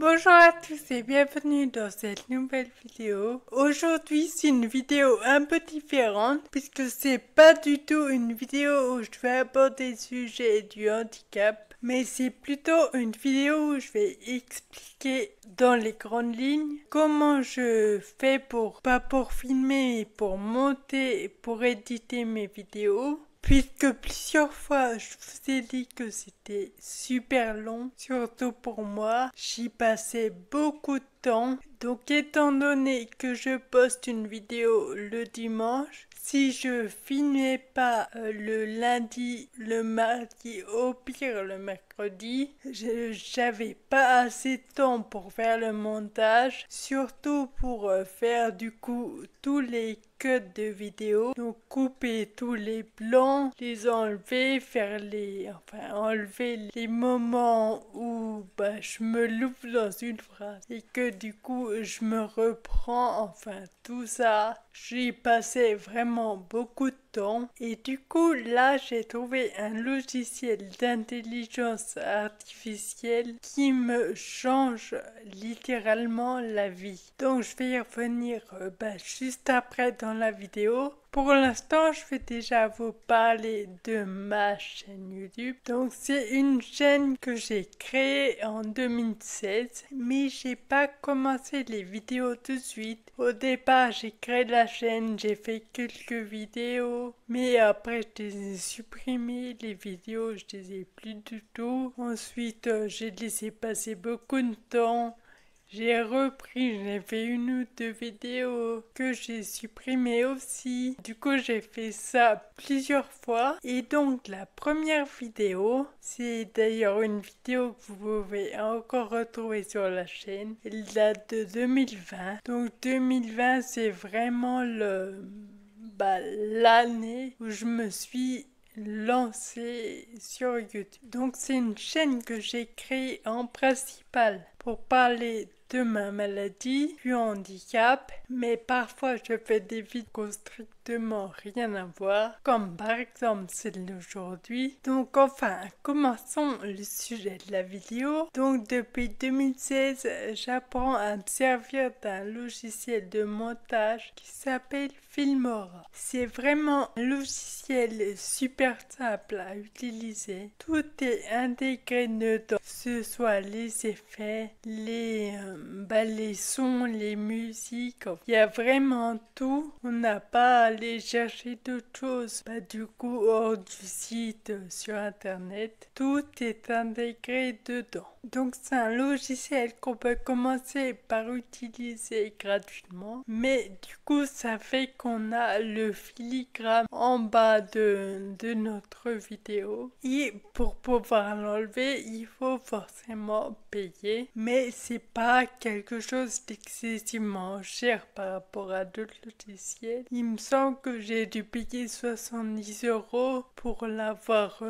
Bonjour à tous et bienvenue dans cette nouvelle vidéo. Aujourd'hui c'est une vidéo un peu différente puisque c'est pas du tout une vidéo où je vais aborder le sujet du handicap, mais c'est plutôt une vidéo où je vais expliquer dans les grandes lignes comment je fais pas pour filmer, pour monter, pour éditer mes vidéos. Puisque plusieurs fois je vous ai dit que c'était super long, surtout pour moi, j'y passais beaucoup de temps. Donc étant donné que je poste une vidéo le dimanche, si je filmais pas le lundi, le mardi, au pire le mercredi, j'avais pas assez de temps pour faire le montage, surtout pour faire du coup tous les cuts de vidéo, donc couper tous les blancs, les enlever, enlever les moments où je me loupe dans une phrase et que du coup je me reprends, tout ça. J'y passais vraiment beaucoup de temps et du coup là j'ai trouvé un logiciel d'intelligence artificielle qui me change littéralement la vie. Donc je vais y revenir juste après dans la vidéo. Pour l'instant, je vais déjà vous parler de ma chaîne YouTube. Donc, c'est une chaîne que j'ai créée en 2016, mais j'ai pas commencé les vidéos tout de suite. Au départ, j'ai créé la chaîne, j'ai fait quelques vidéos, mais après, je les ai supprimées. Les vidéos, je les ai plus du tout. Ensuite, j'ai laissé passer beaucoup de temps. J'ai repris, j'ai fait une ou deux vidéos que j'ai supprimées aussi. Du coup, j'ai fait ça plusieurs fois. Et donc, la première vidéo, c'est d'ailleurs une vidéo que vous pouvez encore retrouver sur la chaîne. Elle date de 2020. Donc, 2020, c'est vraiment l'année où je me suis lancée sur YouTube. Donc c'est une chaîne que j'ai créée en principal pour parler de ma maladie, du handicap, mais parfois je fais des vidéos qui n'ont strictement rien à voir, comme par exemple celle d'aujourd'hui. Donc commençons le sujet de la vidéo. Donc depuis 2016, j'apprends à me servir d'un logiciel de montage qui s'appelle Filmora. C'est vraiment un logiciel super simple à utiliser. Tout est intégré dedans, que ce soit les effets, les sons, les musiques. Il y a vraiment tout. On n'a pas à aller chercher d'autres choses. Du coup, hors du site sur internet, tout est intégré dedans. Donc c'est un logiciel qu'on peut commencer par utiliser gratuitement, mais du coup ça fait qu'on a le filigrane en bas de notre vidéo et pour pouvoir l'enlever il faut forcément payer, mais c'est pas quelque chose d'excessivement cher par rapport à d'autres logiciels. Il me semble que j'ai dû payer 70 € pour l'avoir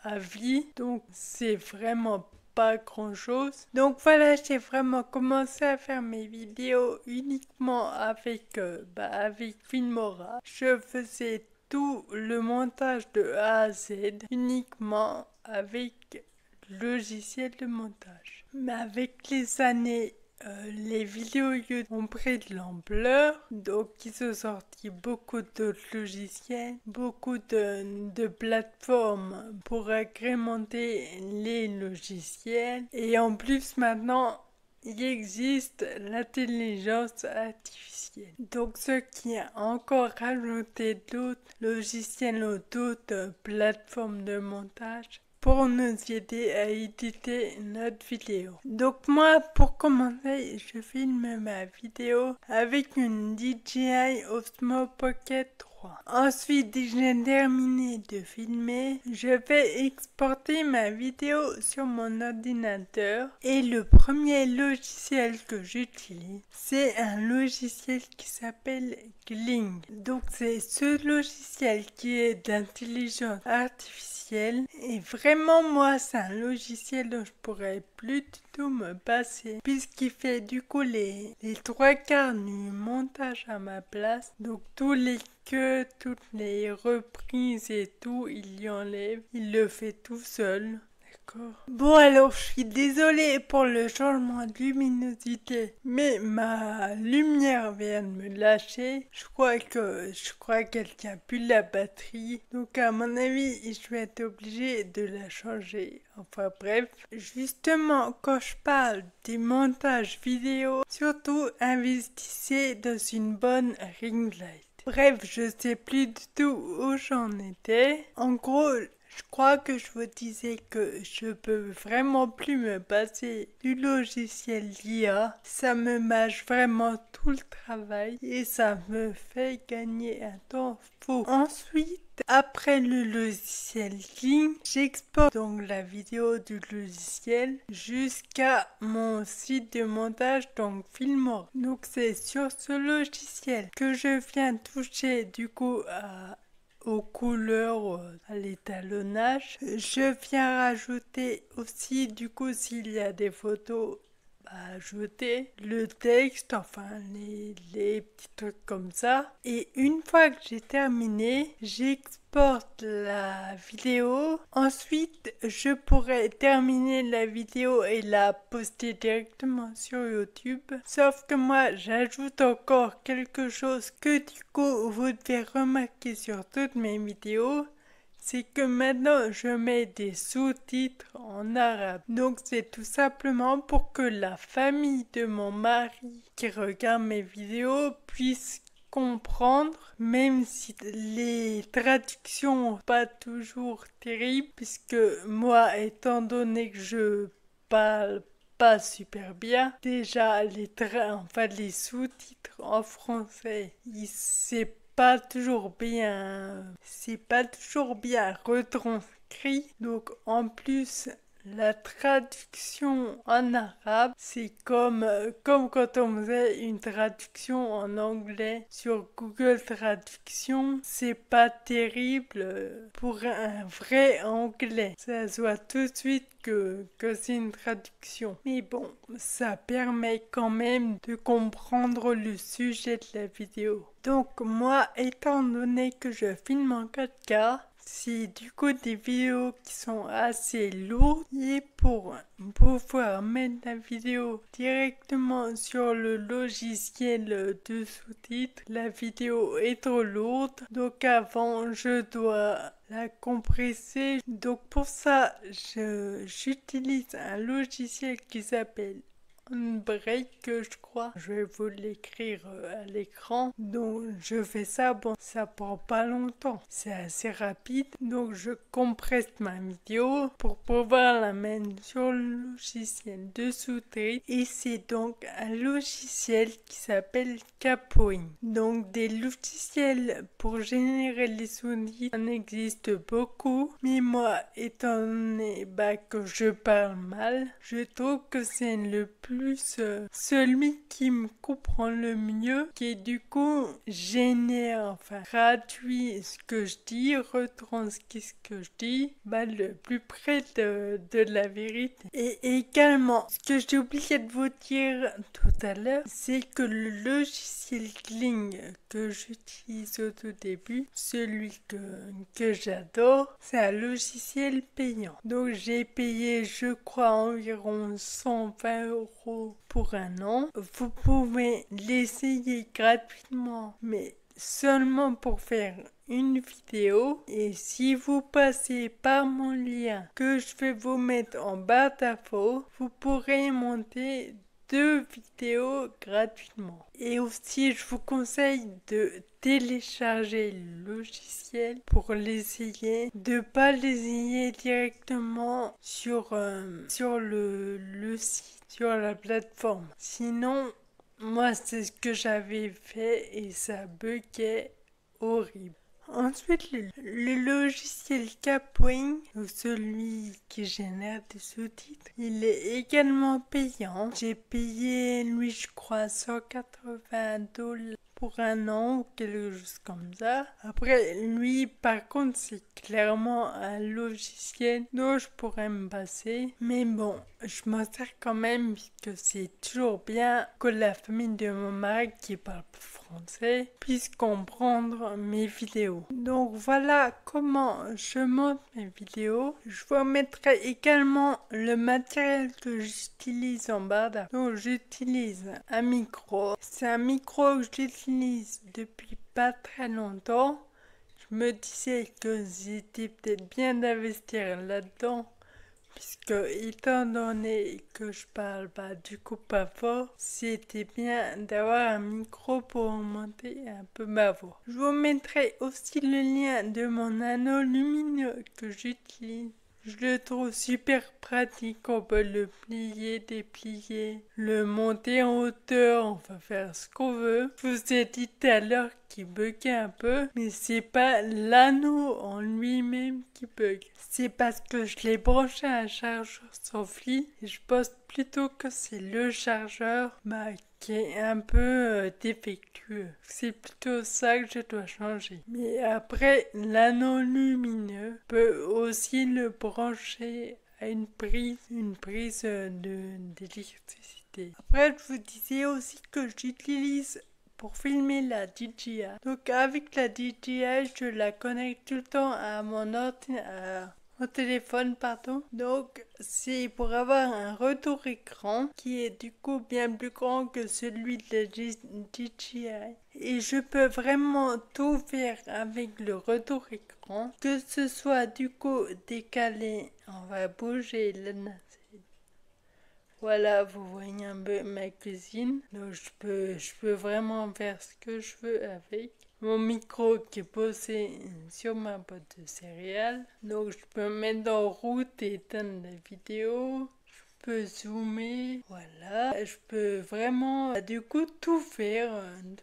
à vie, donc c'est vraiment pas grand chose. Donc voilà, j'ai vraiment commencé à faire mes vidéos uniquement avec Filmora. Je faisais tout le montage de A à Z uniquement avec le logiciel de montage. Mais avec les années, les vidéos YouTube ont pris de l'ampleur, donc ils ont sorti beaucoup d'autres logiciels, beaucoup de plateformes pour agrémenter les logiciels. Et en plus maintenant, il existe l'intelligence artificielle. Donc ce qui a encore rajouté d'autres logiciels ou d'autres plateformes de montage pour nous aider à éditer notre vidéo. Donc moi, pour commencer, je filme ma vidéo avec une DJI Osmo Pocket 3. Ensuite, dès que j'ai terminé de filmer, je vais exporter ma vidéo sur mon ordinateur et le premier logiciel que j'utilise, c'est un logiciel qui s'appelle Kling. Donc c'est ce logiciel qui est d'intelligence artificielle et vraiment moi c'est un logiciel dont je pourrais plus du tout me passer puisqu'il fait du coup les trois quarts du montage à ma place. Donc tous les cuts, toutes les reprises et tout, il y enlève, il le fait tout seul. D'accord. Bon alors, je suis désolée pour le changement de luminosité, mais ma lumière vient de me lâcher. Je crois qu'elle tient plus la batterie. Donc à mon avis, je vais être obligée de la changer. Enfin bref, justement, quand je parle des montages vidéo, surtout investissez dans une bonne ring light. Bref, je sais plus du tout où j'en étais. En gros, je crois que je vous disais que je peux vraiment plus me passer du logiciel d'IA. Ça me mâche vraiment tout le travail et ça me fait gagner un temps fou. Ensuite, après le logiciel Kling, j'exporte donc la vidéo du logiciel jusqu'à mon site de montage, donc Filmora. Donc c'est sur ce logiciel que je viens toucher du coup aux couleurs, à l'étalonnage. Je viens rajouter aussi du coup s'il y a des photos, ajouter le texte, enfin les petits trucs comme ça. Et une fois que j'ai terminé, j'exporte la vidéo. Ensuite, je pourrais terminer la vidéo et la poster directement sur YouTube. Sauf que moi, j'ajoute encore quelque chose que du coup, vous devez remarquer sur toutes mes vidéos. C'est que maintenant je mets des sous-titres en arabe. Donc c'est tout simplement pour que la famille de mon mari qui regarde mes vidéos puisse comprendre, même si les traductions sont pas toujours terribles, puisque moi, étant donné que je parle pas super bien, déjà les sous-titres en français, c'est pas toujours bien retranscrit. Donc en plus, la traduction en arabe, c'est comme quand on faisait une traduction en anglais sur Google Traduction. C'est pas terrible pour un vrai anglais. Ça se voit tout de suite que c'est une traduction. Mais bon, ça permet quand même de comprendre le sujet de la vidéo. Donc moi, étant donné que je filme en 4K, c'est du coup des vidéos qui sont assez lourdes et pour pouvoir mettre la vidéo directement sur le logiciel de sous-titres, la vidéo est trop lourde. Donc avant, je dois la compresser. Donc pour ça, j'utilise un logiciel qui s'appelle Break, je crois. Je vais vous l'écrire à l'écran. Donc je fais ça, bon, ça prend pas longtemps. C'est assez rapide. Donc je compresse ma vidéo pour pouvoir la mettre sur le logiciel de sous-titres. Et c'est donc un logiciel qui s'appelle Capwing. Donc des logiciels pour générer les sous-titres, en existe beaucoup. Mais moi, étant donné que je parle mal, je trouve que c'est le plus celui qui me comprend le mieux, qui du coup traduit ce que je dis, retranscrit ce que je dis, le plus près de la vérité. Et également, ce que j'ai oublié de vous dire tout à l'heure, c'est que le logiciel Kling que j'utilise au tout début, celui que j'adore, c'est un logiciel payant. Donc j'ai payé, je crois, environ 120 € pour un an. Vous pouvez l'essayer gratuitement, mais seulement pour faire une vidéo. Et si vous passez par mon lien que je vais vous mettre en barre d'infos, vous pourrez monter 2 vidéos gratuitement. Et aussi, je vous conseille de télécharger le logiciel pour l'essayer, de pas l'essayer directement sur le site, sur la plateforme. Sinon, moi, c'est ce que j'avais fait et ça buguait horrible. Ensuite, le logiciel Capwing, ou celui qui génère des sous-titres, il est également payant. J'ai payé, lui, je crois, 180 $ pour 1 an ou quelque chose comme ça. Après, lui, par contre, c'est clairement un logiciel dont je pourrais me passer. Mais bon, je m'en sers quand même puisque c'est toujours bien que la famille de mon mari qui parle français puisse comprendre mes vidéos. Donc voilà comment je monte mes vidéos. Je vous mettrai également le matériel que j'utilise en barre d'infos. Donc j'utilise un micro. C'est un micro que j'utilise depuis pas très longtemps. Je me disais que c'était peut-être bien d'investir là-dedans, puisque étant donné que je parle du coup pas fort, c'était bien d'avoir un micro pour augmenter un peu ma voix. Je vous mettrai aussi le lien de mon anneau lumineux que j'utilise. Je le trouve super pratique, on peut le plier, déplier, le monter en hauteur, on peut faire ce qu'on veut. Je vous ai dit tout à l'heure qu'il buguait un peu, mais c'est pas l'anneau en lui-même qui bug. C'est parce que je l'ai branché à un chargeur sans fil et je pense plutôt que c'est le chargeur qui est un peu défectueux. C'est plutôt ça que je dois changer. Mais après, l'anneau lumineux peut aussi le brancher à une prise d'électricité. Après, je vous disais aussi que j'utilise pour filmer la DJI. Donc avec la DJI, je la connecte tout le temps à mon téléphone, pardon. Donc c'est pour avoir un retour écran qui est du coup bien plus grand que celui de la DJI. Et je peux vraiment tout faire avec le retour écran, que ce soit du coup décalé, on va bouger la nacelle. Voilà, vous voyez un peu ma cuisine. Donc je peux vraiment faire ce que je veux avec. Mon micro qui est posé sur ma boîte de céréales. Donc je peux me mettre en route et éteindre la vidéo. Je peux zoomer, voilà. Je peux vraiment du coup tout faire,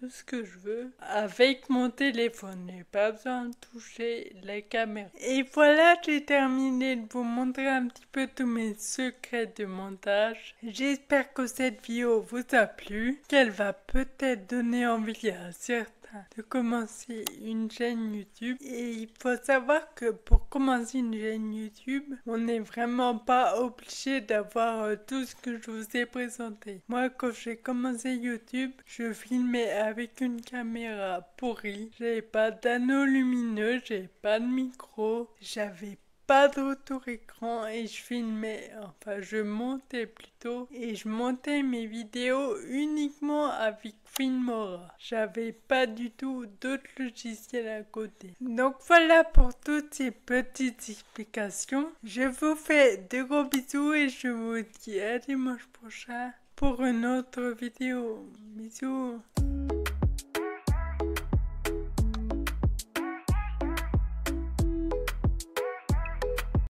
tout ce que je veux avec mon téléphone. Je n'ai pas besoin de toucher la caméra. Et voilà, j'ai terminé de vous montrer un petit peu tous mes secrets de montage. J'espère que cette vidéo vous a plu, qu'elle va peut-être donner envie à certains de commencer une chaîne YouTube. Et il faut savoir que pour commencer une chaîne YouTube, on n'est vraiment pas obligé d'avoir tout ce que je vous ai présenté. Moi, quand j'ai commencé YouTube, je filmais avec une caméra pourrie. J'avais pas d'anneau lumineux, j'avais pas de micro, j'avais pas de retour écran et je montais plutôt et je montais mes vidéos uniquement avec Filmora. J'avais pas du tout d'autres logiciels à côté. Donc voilà pour toutes ces petites explications. Je vous fais de gros bisous et je vous dis à dimanche prochain pour une autre vidéo. Bisous.